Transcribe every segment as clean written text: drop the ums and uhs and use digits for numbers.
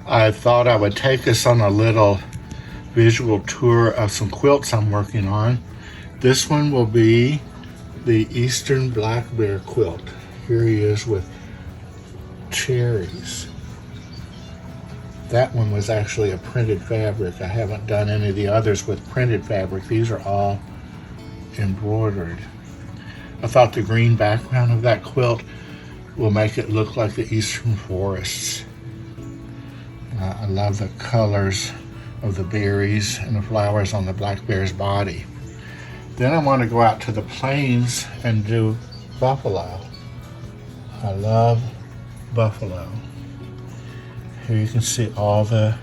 I thought I would take us on a little visual tour of some quilts I'm working on. This one will be the Eastern Black Bear quilt. Here he is with cherries. That one was actually a printed fabric. I haven't done any of the others with printed fabric. These are all embroidered. I thought the green background of that quilt will make it look like the eastern forests. I love the colors of the berries and the flowers on the black bear's body. Then I want to go out to the plains and do buffalo. I love buffalo. Here you can see all the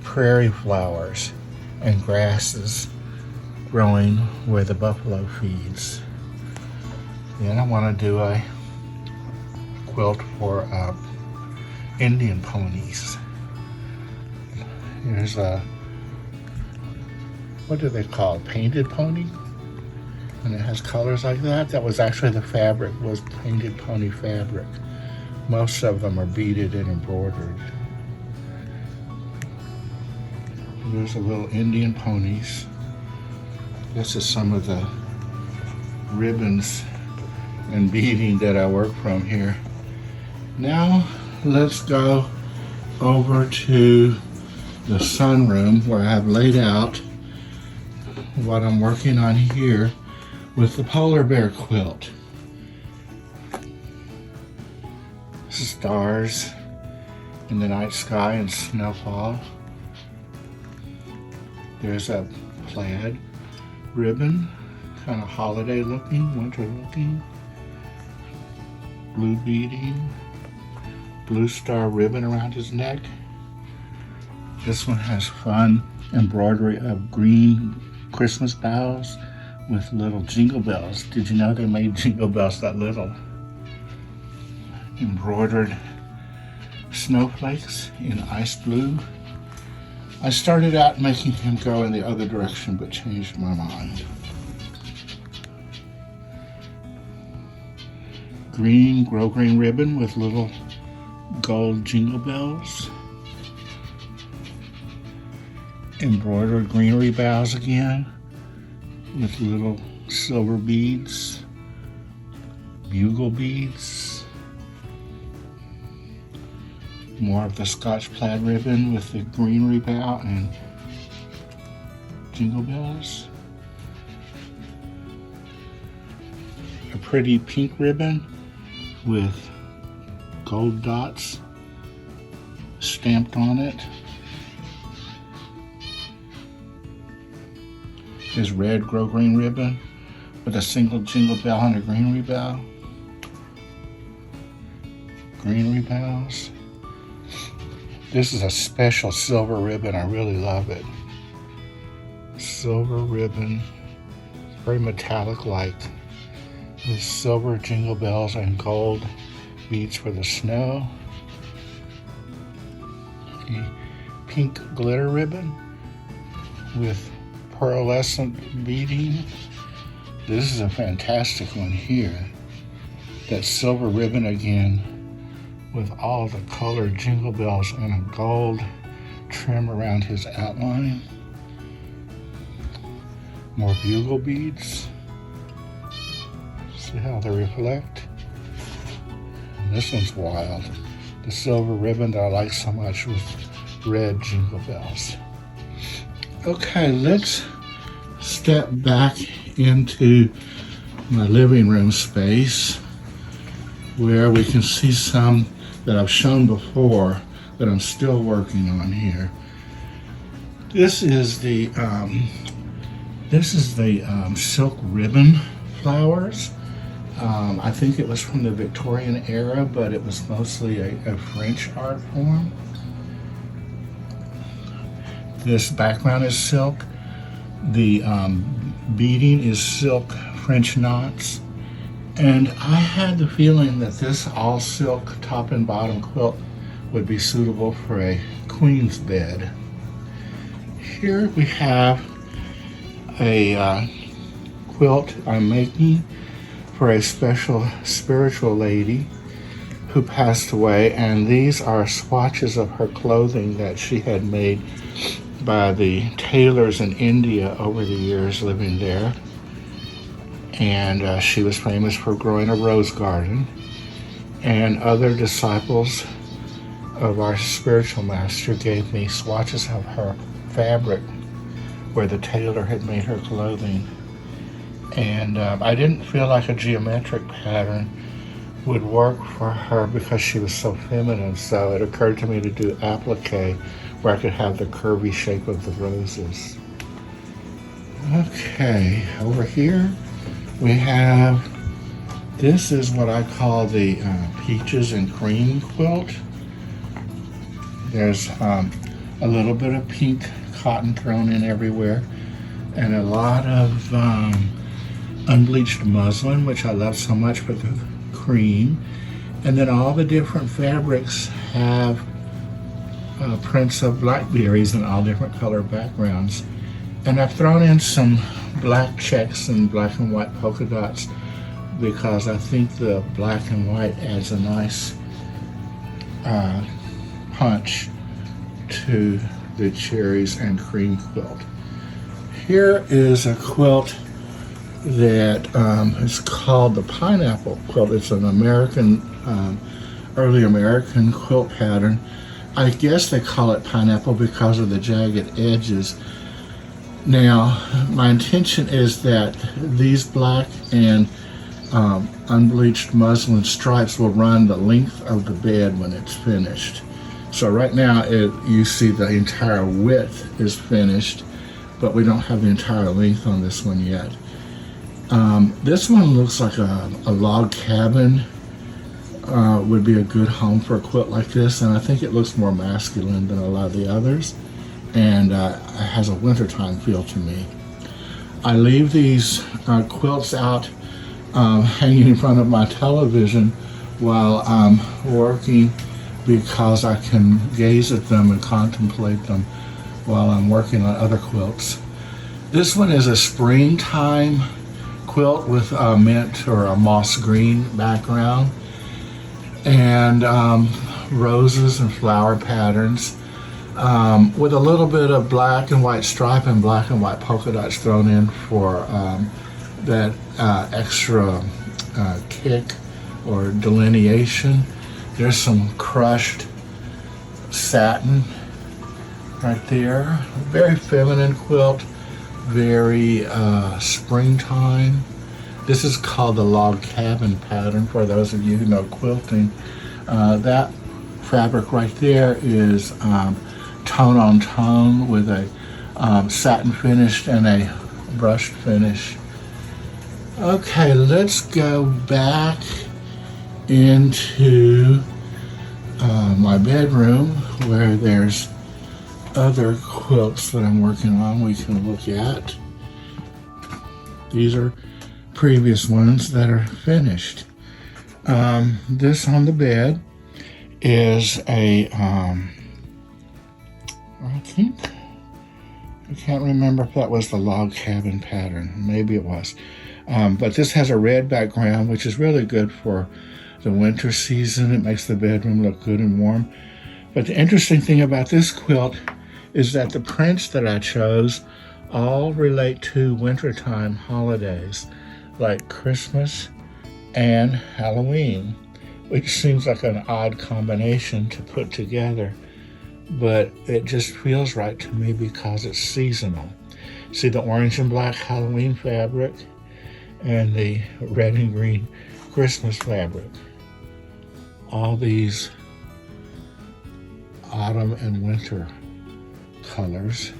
prairie flowers and grasses growing where the buffalo feeds. Then I want to do a quilt for Indian ponies. Here's a, what do they call it? Painted pony? And it has colors like that. That was actually the fabric, was painted pony fabric. Most of them are beaded and embroidered. There's a little Indian ponies. This is some of the ribbons and beading that I work from here. Now let's go over to the sunroom where I have laid out what I'm working on here with the polar bear quilt. Stars in the night sky and snowfall. There's a plaid ribbon, kind of holiday looking, winter looking. Blue beading, blue star ribbon around his neck. This one has fun embroidery of green Christmas boughs with little jingle bells. Did you know they made jingle bells that little? Embroidered snowflakes in ice blue. I started out making him go in the other direction but changed my mind. Green, grosgrain ribbon with little gold jingle bells. Embroidered greenery boughs again with little silver beads, bugle beads. More of the Scotch plaid ribbon with the greenery bough and jingle bells. A pretty pink ribbon with gold dots stamped on it. There's red grosgrain ribbon with a single jingle bell and a greenery bough. Greenery boughs. This is a special silver ribbon. I really love it. Silver ribbon, very metallic like, with silver jingle bells and gold beads for the snow. A pink glitter ribbon with pearlescent beading. This is a fantastic one here. That silver ribbon again with all the colored jingle bells and a gold trim around his outline. More bugle beads. See how they reflect? And this one's wild. The silver ribbon that I like so much with red jingle bells. Okay, let's step back into my living room space where we can see some that I've shown before that I'm still working on here. This is the silk ribbon flowers. I think it was from the Victorian era, but it was mostly a French art form. This background is silk. The beading is silk French knots. And I had the feeling that this all silk top and bottom quilt would be suitable for a queen's bed. Here we have a quilt I'm making for a special spiritual lady who passed away, and these are swatches of her clothing that she had made by the tailors in India over the years living there. And she was famous for growing a rose garden. And other disciples of our spiritual master gave me swatches of her fabric where the tailor had made her clothing. And I didn't feel like a geometric pattern would work for her because she was so feminine, so it occurred to me to do applique where I could have the curvy shape of the roses. Okay, over here we have, this is what I call the peaches and cream quilt. There's a little bit of pink cotton thrown in everywhere, and a lot of unbleached muslin, which I love so much, but the cream. And then all the different fabrics have prints of blackberries in all different color backgrounds. And I've thrown in some black checks and black and white polka dots because I think the black and white adds a nice punch to the cherries and cream quilt. Here is a quilt that is called the pineapple quilt. It's an American, early American quilt pattern. I guess they call it pineapple because of the jagged edges. Now, my intention is that these black and unbleached muslin stripes will run the length of the bed when it's finished. So right now you see the entire width is finished, but we don't have the entire length on this one yet. This one looks like a log cabin would be a good home for a quilt like this, and I think it looks more masculine than a lot of the others, and it has a wintertime feel to me. I leave these quilts out hanging in front of my television while I'm working because I can gaze at them and contemplate them while I'm working on other quilts. This one is a springtime quilt with a mint or a moss green background and roses and flower patterns with a little bit of black and white stripe and black and white polka dots thrown in for that extra kick or delineation. There's some crushed satin right there. Very feminine quilt, very springtime. This is called the log cabin pattern for those of you who know quilting. That fabric right there is tone on tone with a satin finish and a brushed finish. Okay, let's go back into my bedroom where there's other quilts that I'm working on we can look at. These are previous ones that are finished. This on the bed is a I can't remember if that was the log cabin pattern. Maybe it was. But this has a red background, which is really good for the winter season. It makes the bedroom look good and warm. But the interesting thing about this quilt is that the prints that I chose all relate to wintertime holidays like Christmas and Halloween, which seems like an odd combination to put together, but it just feels right to me because it's seasonal. See the orange and black Halloween fabric and the red and green Christmas fabric. All these autumn and winter colors.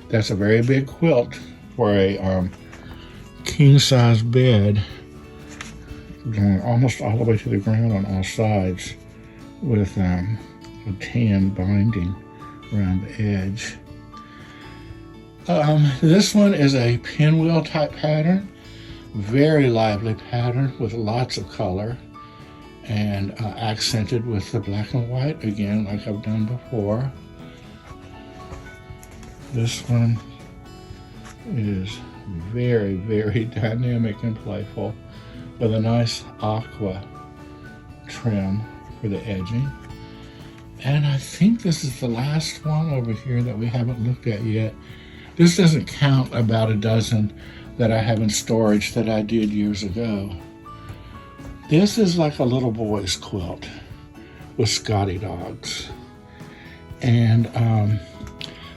That's a very big quilt for a king-size bed, going almost all the way to the ground on all sides with a tan binding around the edge. This one is a pinwheel type pattern, very lively pattern with lots of color and accented with the black and white again like I've done before. This one is very, very dynamic and playful with a nice aqua trim for the edging. And I think this is the last one over here that we haven't looked at yet. This doesn't count about a dozen that I have in storage that I did years ago. This is like a little boy's quilt with Scottie dogs. And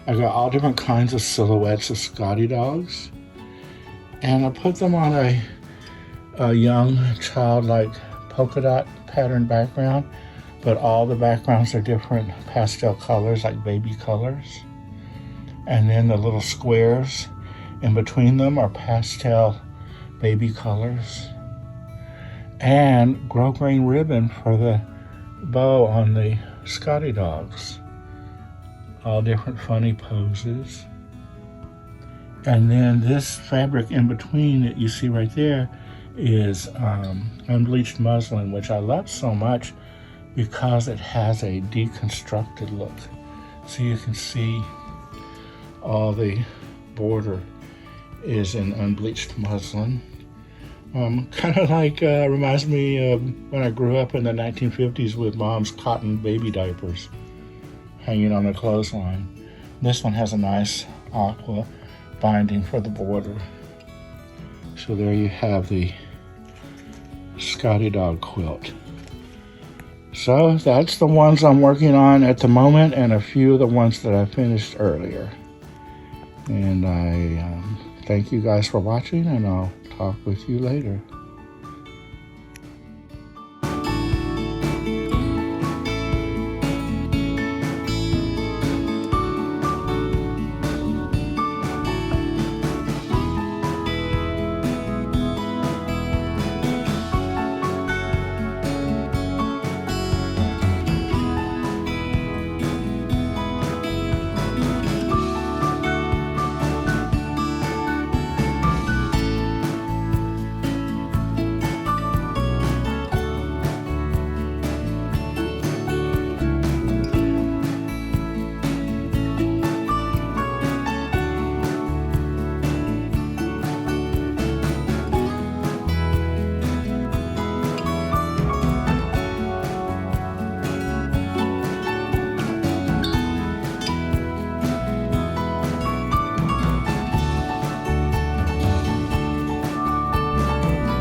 I got all different kinds of silhouettes of Scottie dogs. And I put them on a young childlike polka dot pattern background, but all the backgrounds are different pastel colors, like baby colors. And then the little squares in between them are pastel baby colors. And grosgrain ribbon for the bow on the Scottie dogs. All different funny poses. And then this fabric in between that you see right there is unbleached muslin, which I love so much because it has a deconstructed look. So you can see all the border is in unbleached muslin. Kind of like, reminds me of when I grew up in the 1950s with mom's cotton baby diapers hanging on the clothesline. This one has a nice aqua binding for the border. So there you have the Scottie dog quilt. So that's the ones I'm working on at the moment, and a few of the ones that I finished earlier. And I thank you guys for watching, and I'll talk with you later.